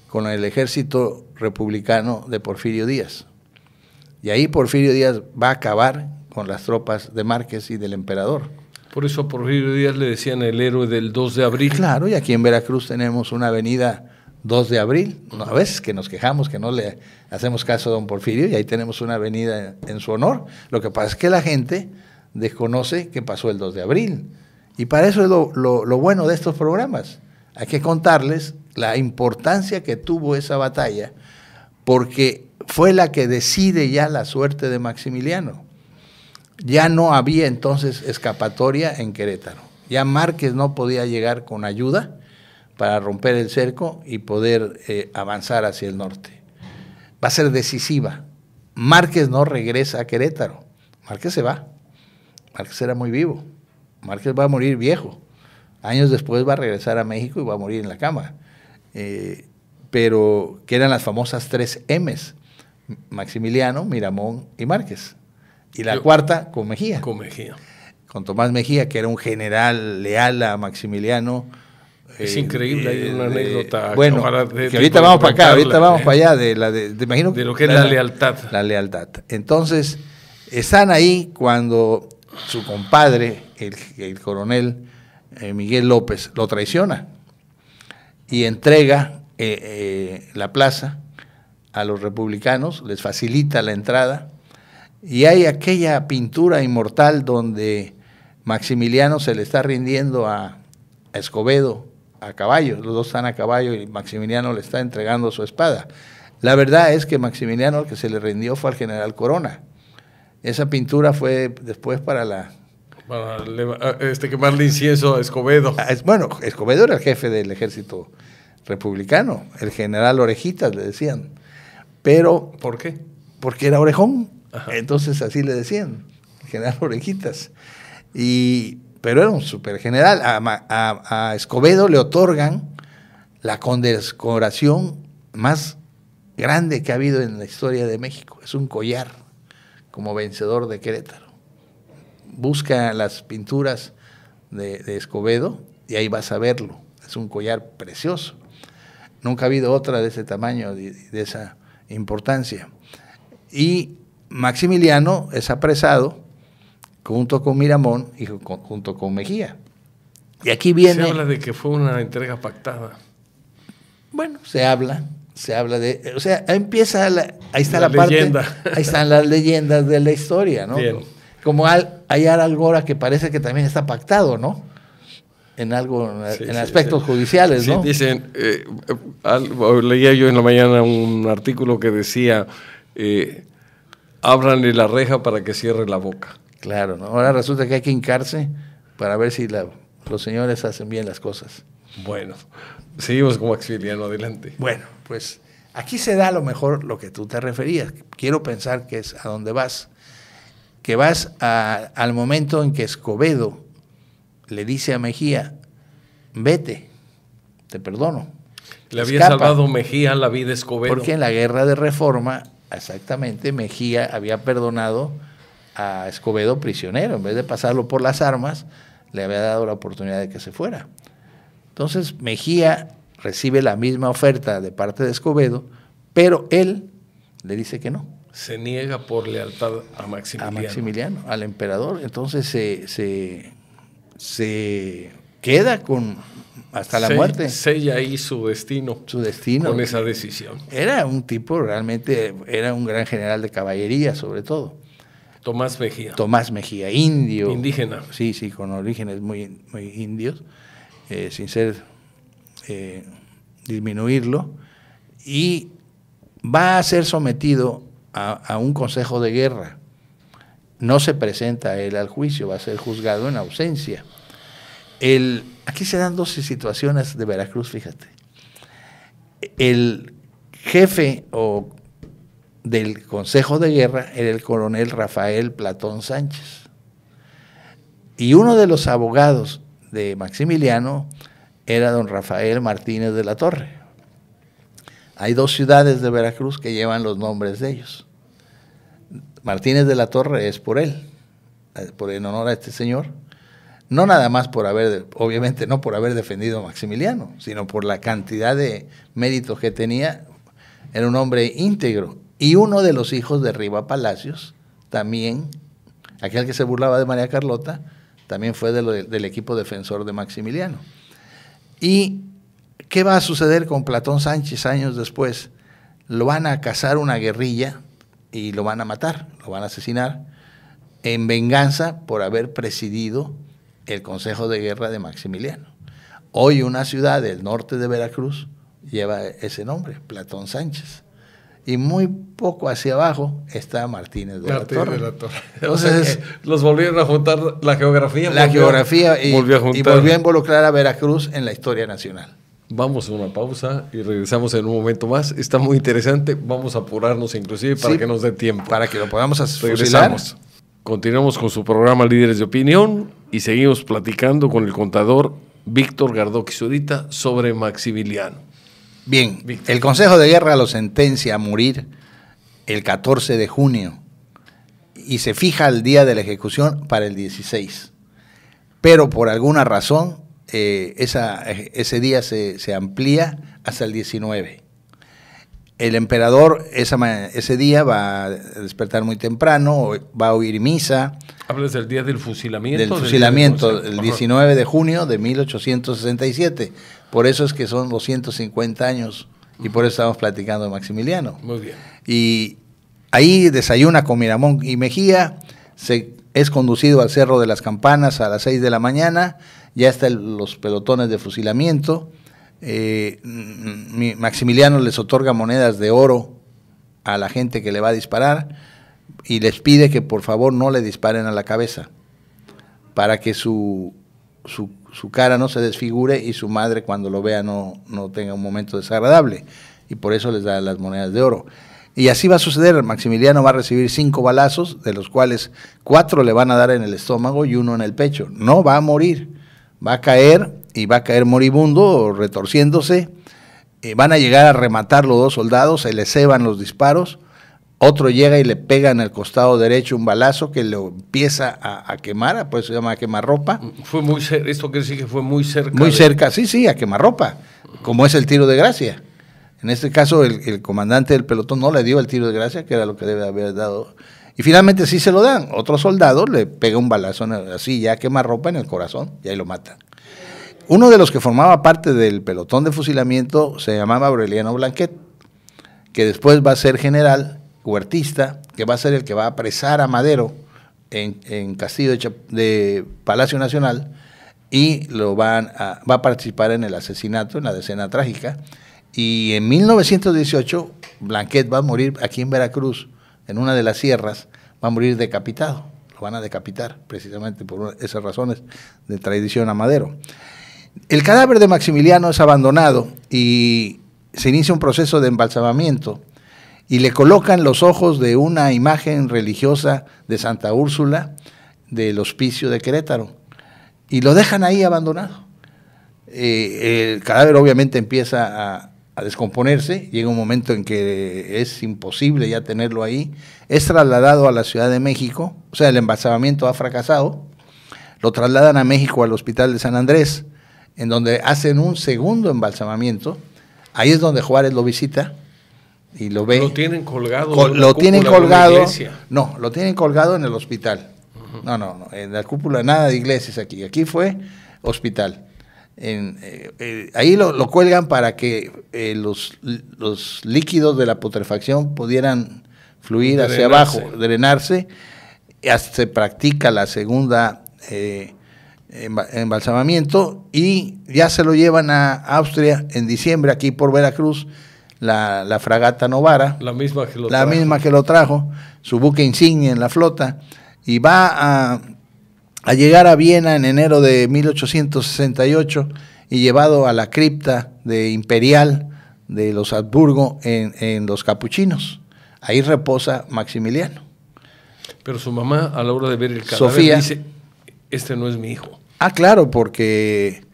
con el ejército republicano de Porfirio Díaz. Y ahí Porfirio Díaz va a acabar con las tropas de Márquez y del emperador. Por eso a Porfirio Díaz le decían el héroe del 2 de abril. Claro, y aquí en Veracruz tenemos una avenida 2 de abril. A veces que nos quejamos que no le hacemos caso a don Porfirio, y ahí tenemos una avenida en su honor. Lo que pasa es que la gente desconoce que pasó el 2 de abril. Y para eso es lo bueno de estos programas. Hay que contarles la importancia que tuvo esa batalla, porque fue la que decide ya la suerte de Maximiliano. Ya no había entonces escapatoria en Querétaro. Ya Márquez no podía llegar con ayuda para romper el cerco y poder avanzar hacia el norte. Va a ser decisiva. Márquez no regresa a Querétaro. Márquez se va. Márquez era muy vivo. Márquez va a morir viejo. Años después va a regresar a México y va a morir en la cama. Pero que eran las famosas 3 M's: Maximiliano, Miramón y Márquez. Y la cuarta con Mejía. Con Mejía. Con Tomás Mejía, que era un general leal a Maximiliano. Es increíble, hay una anécdota. Bueno, que ahorita vamos para acá, ahorita vamos para allá, de imagino de lo que es la lealtad. La lealtad. Entonces, están ahí cuando su compadre, el coronel Miguel López, lo traiciona y entrega la plaza a los republicanos, les facilita la entrada, y hay aquella pintura inmortal donde Maximiliano se le está rindiendo a Escobedo a caballo, los dos están a caballo y Maximiliano le está entregando su espada. La verdad es que Maximiliano, el que se le rindió fue al general Corona. Esa pintura fue después para quemarle incienso a Escobedo. Bueno, Escobedo era el jefe del ejército republicano, el general Orejitas le decían. Pero, ¿por qué? Porque era orejón. Ajá. Entonces así le decían, el general Orejitas. Pero era un super general. A Escobedo le otorgan la condecoración más grande que ha habido en la historia de México. Es un collar como vencedor de Querétaro. Busca las pinturas de Escobedo y ahí vas a verlo. Es un collar precioso. Nunca ha habido otra de ese tamaño, de esa importancia. Y Maximiliano es apresado junto con Miramón y junto con Mejía. Y aquí viene... Se habla de que fue una entrega pactada. Bueno, se habla de... O sea, empieza ahí está la leyenda. Parte... Ahí están las leyendas de la historia, ¿no? Bien. Como hay algo ahora que parece que también está pactado, ¿no? En aspectos judiciales, ¿no? Sí, dicen... leía yo en la mañana un artículo que decía... ábranle la reja para que cierre la boca. Claro, ¿no? Ahora resulta que hay que hincarse para ver si los señores hacen bien las cosas. Bueno, seguimos con Maximiliano, adelante. Bueno, pues aquí se da a lo mejor lo que tú te referías. Quiero pensar que es a donde vas. Que vas al momento en que Escobedo le dice a Mejía, vete, te perdono. Le había salvado Mejía la vida a Escobedo. Porque en la guerra de Reforma, exactamente, Mejía había perdonado a Escobedo prisionero. En vez de pasarlo por las armas, le había dado la oportunidad de que se fuera. Entonces Mejía recibe la misma oferta de parte de Escobedo, pero él le dice que no. Se niega por lealtad a Maximiliano. A Maximiliano, al emperador. Entonces se queda con hasta la muerte. Sella ahí su destino. Su destino. Con esa decisión. Era un tipo realmente, era un gran general de caballería sobre todo. Tomás Mejía. Tomás Mejía, indio. Indígena. Sí, con orígenes muy, muy indios, sin ser disminuirlo. Y va a ser sometido a un consejo de guerra. No se presenta él al juicio, va a ser juzgado en ausencia. Aquí se dan dos situaciones de Veracruz, fíjate. El jefe del Consejo de Guerra era el coronel Rafael Platón Sánchez. Y uno de los abogados de Maximiliano era don Rafael Martínez de la Torre. Hay dos ciudades de Veracruz que llevan los nombres de ellos. Martínez de la Torre es por él, en honor a este señor. No nada más obviamente no por haber defendido a Maximiliano, sino por la cantidad de méritos que tenía. Era un hombre íntegro. Y uno de los hijos de Riva Palacios, también, aquel que se burlaba de María Carlota, también fue del equipo defensor de Maximiliano. ¿Y qué va a suceder con Platón Sánchez años después? Lo van a cazar una guerrilla y lo van a matar, lo van a asesinar, en venganza por haber presidido el Consejo de Guerra de Maximiliano. Hoy una ciudad del norte de Veracruz lleva ese nombre, Platón Sánchez. Y muy poco hacia abajo está Martínez de la Torre. Entonces, los volvieron a juntar la geografía. Y volvió a involucrar a Veracruz en la historia nacional. Vamos a una pausa y regresamos en un momento más. Está muy interesante. Vamos a apurarnos inclusive para que nos dé tiempo. Para que lo podamos fusilar. Continuamos con su programa Líderes de Opinión y seguimos platicando con el contador Víctor Gardoqui Zurita sobre Maximiliano. Bien, el Consejo de Guerra lo sentencia a morir el 14 de junio y se fija el día de la ejecución para el 16. Pero por alguna razón ese día se amplía hasta el 19. El emperador ese día va a despertar muy temprano, va a oír misa. ¿Hablas del día del fusilamiento? Del fusilamiento, el 19 de junio de 1867. Por eso es que son los 150 años y por eso estamos platicando de Maximiliano. Muy bien. Y ahí desayuna con Miramón y Mejía, es conducido al Cerro de las Campanas a las 6 de la mañana, ya están los pelotones de fusilamiento. Maximiliano les otorga monedas de oro a la gente que le va a disparar y les pide que por favor no le disparen a la cabeza para que su cara no se desfigure y su madre cuando lo vea no tenga un momento desagradable, y por eso les da las monedas de oro. Y así va a suceder. Maximiliano va a recibir 5 balazos, de los cuales 4 le van a dar en el estómago y 1 en el pecho. No va a morir, va a caer, y va a caer moribundo o retorciéndose. Van a llegar a rematar los 2 soldados, se le ceban los disparos, otro llega y le pega en el costado derecho un balazo que lo empieza a quemar, por eso se llama quemarropa. Fue muy cerca, esto quiere decir que fue muy cerca. Muy cerca, sí, a quemarropa, como es el tiro de gracia. En este caso el comandante del pelotón no le dio el tiro de gracia, que era lo que debe haber dado. Y finalmente sí se lo dan. Otro soldado le pega un balazo así, ya quemarropa en el corazón, y ahí lo matan. Uno de los que formaba parte del pelotón de fusilamiento se llamaba Aureliano Blanquet, que después va a ser general huertista, que va a ser el que va a apresar a Madero en Castillo de Palacio Nacional, y va a participar en el asesinato, en la decena trágica. Y en 1918 Blanquet va a morir aquí en Veracruz, en una de las sierras, va a morir decapitado. Lo van a decapitar precisamente por esas razones de traición a Madero. El cadáver de Maximiliano es abandonado y se inicia un proceso de embalsamamiento y le colocan los ojos de una imagen religiosa de Santa Úrsula del Hospicio de Querétaro y lo dejan ahí abandonado. El cadáver obviamente empieza descomponerse, llega un momento en que es imposible ya tenerlo ahí, es trasladado a la Ciudad de México, o sea, el embalsamamiento ha fracasado, lo trasladan a México al Hospital de San Andrés, en donde hacen un segundo embalsamamiento, ahí es donde Juárez lo visita y lo ve. Lo tienen colgado. Lo tienen colgado, no, lo tienen colgado en el hospital. No, en la cúpula nada de iglesias aquí fue hospital. Ahí lo cuelgan para que los líquidos de la putrefacción pudieran fluir hacia abajo, drenarse. Se practica la segunda embalsamamiento y ya se lo llevan a Austria en diciembre, aquí por Veracruz, la fragata Novara, la misma que lo trajo, su buque insignia en la flota, y va a llegar a Viena en enero de 1868 y llevado a la cripta imperial de los Habsburgo en los Capuchinos. Ahí reposa Maximiliano. Pero su mamá, a la hora de ver el cadáver, Sofía, dice, este no es mi hijo. Ah, claro, porque,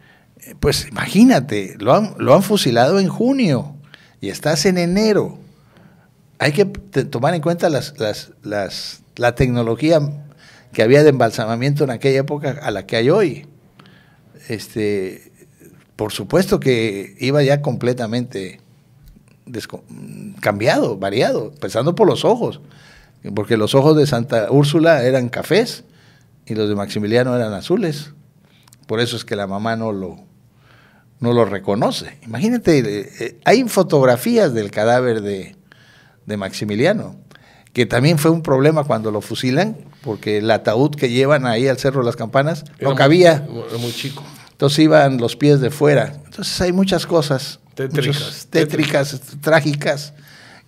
pues imagínate, lo han fusilado en junio y estás en enero. Hay que tomar en cuenta la tecnología que había de embalsamamiento en aquella época a la que hay hoy. Por supuesto que iba ya completamente cambiado, variado, empezando por los ojos, porque los ojos de Santa Úrsula eran cafés y los de Maximiliano eran azules. Por eso es que la mamá no lo reconoce. Imagínate, hay fotografías del cadáver de Maximiliano, que también fue un problema cuando lo fusilan, porque el ataúd que llevan ahí al Cerro de las Campanas no cabía. Era muy chico. Entonces iban los pies de fuera. Entonces hay muchas cosas tétricas, trágicas,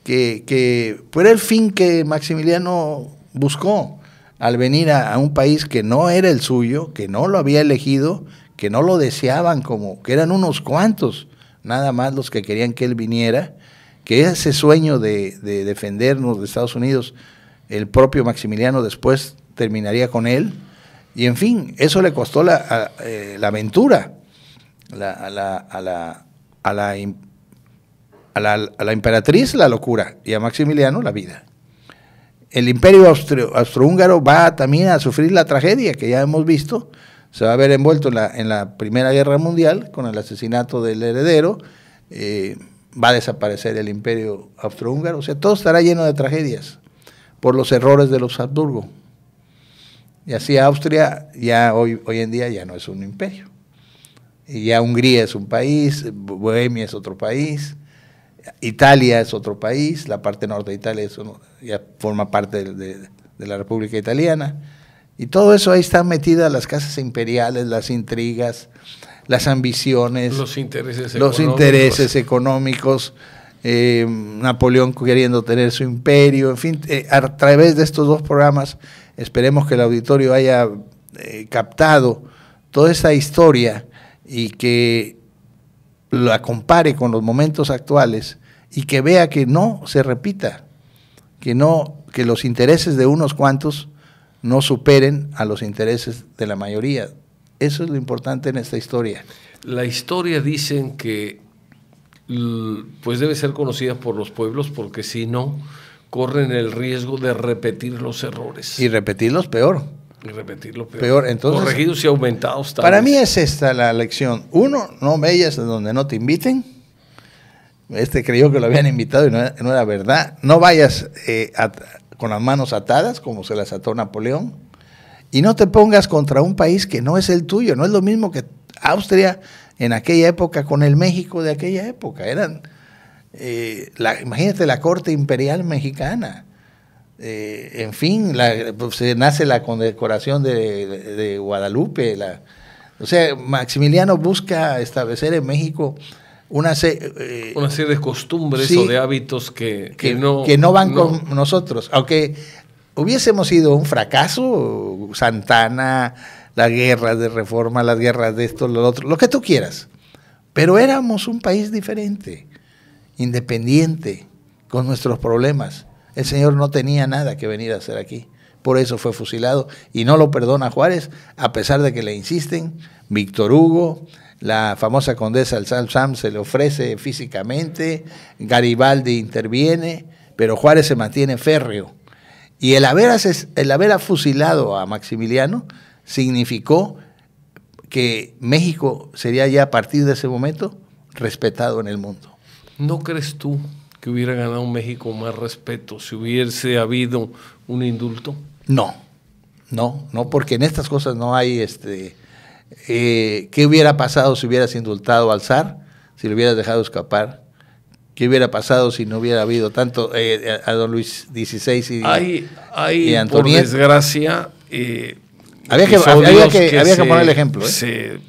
que fue el fin que Maximiliano buscó al venir a un país que no era el suyo, que no lo había elegido, que no lo deseaban, como que eran unos cuantos, nada más los que querían que él viniera, que ese sueño de defendernos de Estados Unidos, el propio Maximiliano después terminaría con él, y en fin, eso le costó la aventura a la emperatriz, la locura, y a Maximiliano la vida. El imperio austrohúngaro va también a sufrir la tragedia que ya hemos visto, se va a ver envuelto en la Primera Guerra Mundial con el asesinato del heredero, va a desaparecer el imperio austrohúngaro, o sea, todo estará lleno de tragedias por los errores de los Habsburgo. Y así Austria ya hoy en día ya no es un imperio. Y ya Hungría es un país, Bohemia es otro país, Italia es otro país, la parte norte de Italia ya forma parte de la República Italiana. Y todo eso ahí están metidas las casas imperiales, las intrigas, las ambiciones, los intereses económicos, Napoleón queriendo tener su imperio, en fin, a través de estos dos programas esperemos que el auditorio haya captado toda esta historia y que la compare con los momentos actuales y que vea que no se repita, que los intereses de unos cuantos no superen a los intereses de la mayoría. Eso es lo importante en esta historia. La historia dicen que pues debe ser conocida por los pueblos, porque si no, corren el riesgo de repetir los errores. Y repetirlos peor. Entonces, corregidos y aumentados. Para mí es esta la lección. Uno, no vayas a donde no te inviten. Creyó que lo habían invitado y no era verdad. No vayas con las manos atadas, como se las ató Napoleón. Y no te pongas contra un país que no es el tuyo. No es lo mismo que Austria en aquella época con el México de aquella época. Imagínate la corte imperial mexicana. En fin, nace la condecoración de Guadalupe. O sea, Maximiliano busca establecer en México una serie de costumbres, sí, o de hábitos que no van con nosotros. Aunque hubiésemos sido un fracaso, Santana, las guerras de reforma, las guerras de esto, lo otro, lo que tú quieras. Pero éramos un país diferente, independiente, con nuestros problemas. El Señor no tenía nada que venir a hacer aquí, por eso fue fusilado, y no lo perdona Juárez, a pesar de que le insisten. Víctor Hugo, la famosa condesa del Sam se le ofrece físicamente, Garibaldi interviene, pero Juárez se mantiene férreo. Y el haber fusilado a Maximiliano significó que México sería ya a partir de ese momento respetado en el mundo. ¿No crees tú que hubiera ganado México más respeto si hubiese habido un indulto? No, porque en estas cosas no hay ¿qué hubiera pasado si hubieras indultado al zar, si lo hubieras dejado escapar? ¿Qué hubiera pasado si no hubiera habido tanto a don Luis XVI y Antonieta? Por desgracia, había que poner el ejemplo. Se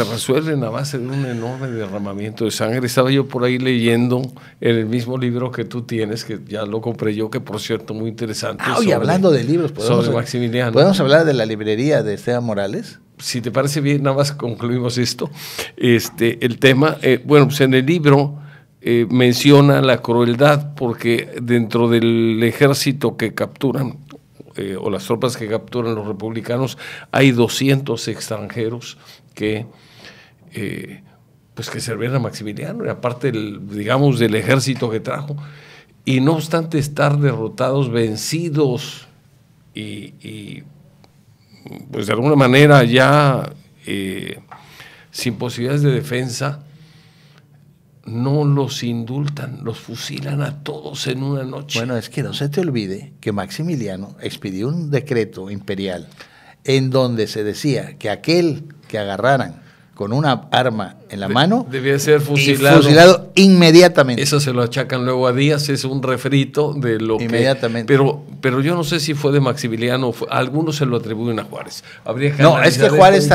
resuelven a base de un enorme derramamiento de sangre. Estaba yo por ahí leyendo en el mismo libro que tú tienes, que ya lo compré yo, que por cierto muy interesante. Y hablando de libros, sobre Maximiliano. ¿Podemos hablar de la librería de Esteban Morales? Si te parece bien, nada más concluimos esto. El tema, pues en el libro menciona la crueldad, porque dentro del ejército que capturan, o las tropas que capturan los republicanos, hay 200 extranjeros que servían a Maximiliano, y aparte del ejército que trajo, y no obstante estar derrotados, vencidos y pues de alguna manera ya sin posibilidades de defensa, no los indultan, los fusilan a todos en una noche. Bueno, es que no se te olvide que Maximiliano expidió un decreto imperial en donde se decía que aquel que agarraran con una arma en la mano debía ser fusilado. Fusilado inmediatamente. Eso se lo achacan luego a Díaz, es un refrito de lo inmediatamente. Pero yo no sé si fue de Maximiliano, algunos se lo atribuyen a Juárez. Habría que es que Juárez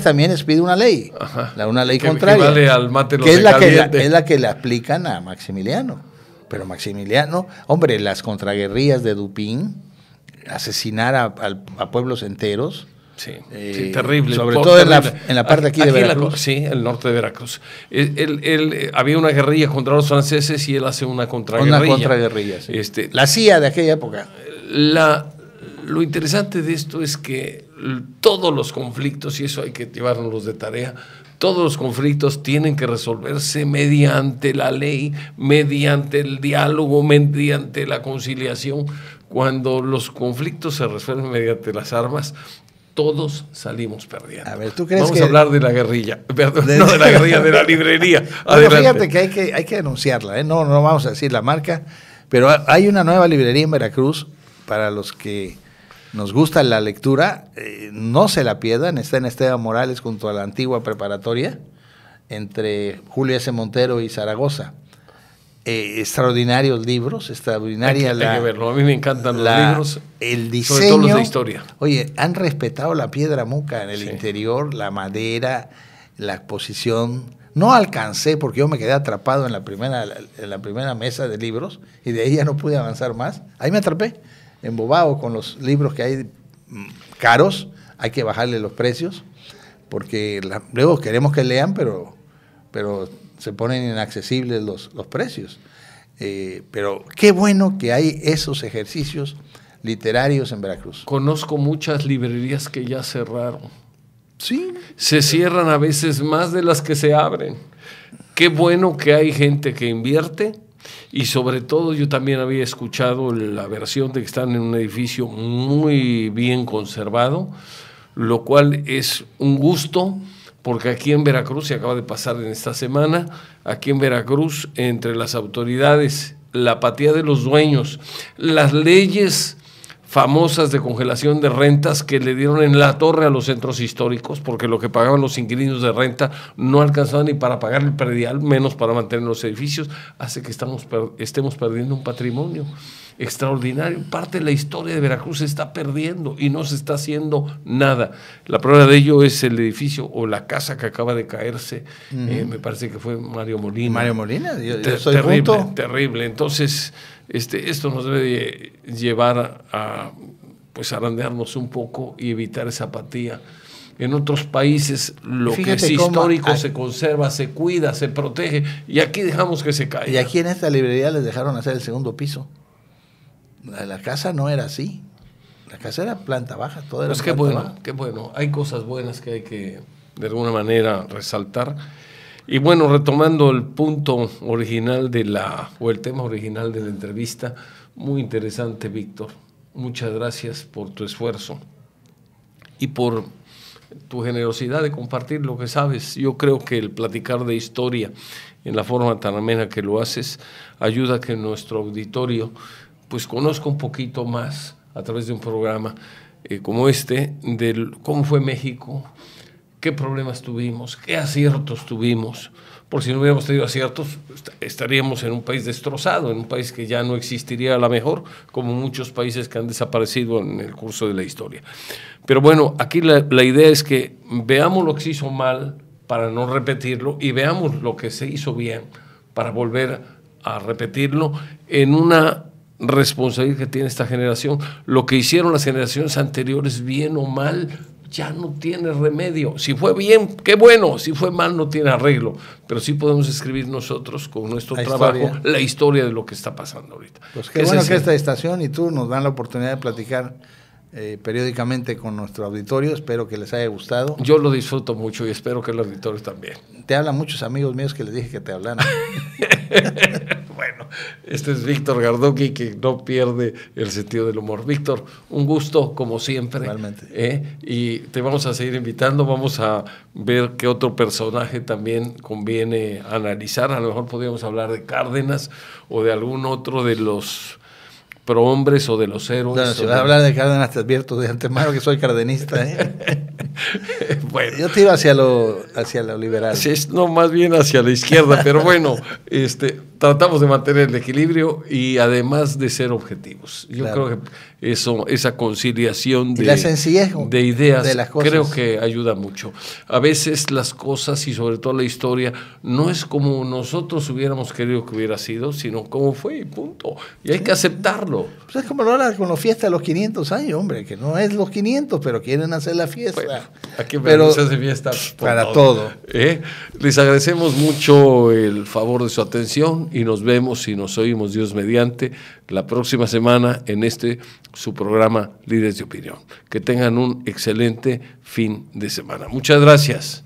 también expide una ley, una ley contraria, vale al mate que es la que le aplican a Maximiliano. Pero Maximiliano, hombre, las contraguerrillas de Dupín, asesinar a pueblos enteros. Sí, terrible. Sobre todo en la parte aquí de Veracruz. Sí, el norte de Veracruz. Había una guerrilla contra los franceses y él hace una contraguerrilla. Una contraguerrilla, sí. La CIA de aquella época. Lo interesante de esto es que todos los conflictos, y eso hay que llevárnoslos de tarea, todos los conflictos tienen que resolverse mediante la ley, mediante el diálogo, mediante la conciliación. Cuando los conflictos se resuelven mediante las armas, todos salimos perdiendo. A ver, ¿tú crees Vamos a hablar de la guerrilla, perdón, no de la guerrilla, de la librería. Bueno, fíjate que hay que denunciarla, no vamos a decir la marca, pero hay una nueva librería en Veracruz para los que nos gusta la lectura, no se la pierdan, está en Esteban Morales junto a la antigua preparatoria, entre Julio S. Montero y Zaragoza. Extraordinarios libros, extraordinaria hay que verlo. A mí me encantan los libros, el diseño, sobre todo los de historia. Oye, han respetado la piedra muca en el interior, la madera, la posición. No alcancé porque yo me quedé atrapado en la primera mesa de libros y de ahí ya no pude avanzar más. Ahí me atrapé, embobado con los libros que hay caros, hay que bajarle los precios porque luego queremos que lean, pero se ponen inaccesibles los precios. Pero qué bueno que hay esos ejercicios literarios en Veracruz. Conozco muchas librerías que ya cerraron. Sí. Se cierran a veces más de las que se abren. Qué bueno que hay gente que invierte, y sobre todo yo también había escuchado la versión de que están en un edificio muy bien conservado, lo cual es un gusto. Porque aquí en Veracruz, se acaba de pasar en esta semana, aquí en Veracruz, entre las autoridades, la apatía de los dueños, las leyes famosas de congelación de rentas que le dieron en la torre a los centros históricos, porque lo que pagaban los inquilinos de renta no alcanzaba ni para pagar el predial, menos para mantener los edificios, hace que estemos perdiendo un patrimonio extraordinario. Parte de la historia de Veracruz se está perdiendo y no se está haciendo nada. La prueba de ello es el edificio o la casa que acaba de caerse, me parece que fue Mario Molina. Mario Molina, yo soy terrible, junto. Terrible. Entonces, esto nos debe llevar a zarandearnos un poco y evitar esa apatía. En otros países lo que es histórico se conserva, se cuida, se protege, y aquí dejamos que se caiga. Y aquí en esta librería les dejaron hacer el segundo piso. La casa no era así. La casa era planta baja, todo era Pues qué planta bueno, baja. qué bueno. Hay cosas buenas que hay que, de alguna manera, resaltar. Y bueno, retomando el punto original o el tema original de la entrevista, muy interesante, Víctor. Muchas gracias por tu esfuerzo y por tu generosidad de compartir lo que sabes. Yo creo que el platicar de historia en la forma tan amena que lo haces ayuda a que nuestro auditorio pues conozca un poquito más a través de un programa como este, de cómo fue México, qué problemas tuvimos, qué aciertos tuvimos. Por si no hubiéramos tenido aciertos, estaríamos en un país destrozado, en un país que ya no existiría a la mejor, como muchos países que han desaparecido en el curso de la historia. Pero bueno, aquí la idea es que veamos lo que se hizo mal para no repetirlo y veamos lo que se hizo bien para volver a repetirlo en una responsabilidad que tiene esta generación. Lo que hicieron las generaciones anteriores, bien o mal, ya no tiene remedio. Si fue bien, qué bueno. Si fue mal, no tiene arreglo. Pero sí podemos escribir nosotros con nuestro trabajo la historia de lo que está pasando ahorita. Pues qué bueno que esta estación y tú nos dan la oportunidad de platicar periódicamente con nuestro auditorio. Espero que les haya gustado. Yo lo disfruto mucho y espero que el auditorio también. Te hablan muchos amigos míos que les dije que te hablaran. Bueno, este es Víctor Gardoqui, que no pierde el sentido del humor. Víctor, un gusto como siempre. Igualmente. Y te vamos a seguir invitando, vamos a ver qué otro personaje también conviene analizar. A lo mejor podríamos hablar de Cárdenas o de algún otro de los prohombres o de los héroes. Bueno, si vas a hablar de Cárdenas, te advierto de antemano que soy cardenista. Bueno, yo tiro hacia lo liberal. Sí, no, más bien hacia la izquierda, pero bueno, tratamos de mantener el equilibrio y además de ser objetivos. Yo creo que esa conciliación y la sencillez de ideas de las cosas, creo que ayuda mucho. A veces las cosas y sobre todo la historia no es como nosotros hubiéramos querido que hubiera sido, sino como fue y punto. Y hay que aceptarlo. Pues es como ahora con la fiesta de los 500 años, hombre, que no es los 500, pero quieren hacer la fiesta. Bueno, aquí pero se hace fiesta para todo. Les agradecemos mucho el favor de su atención y nos vemos y nos oímos, Dios mediante, la próxima semana en su programa Líderes de Opinión. Que tengan un excelente fin de semana. Muchas gracias.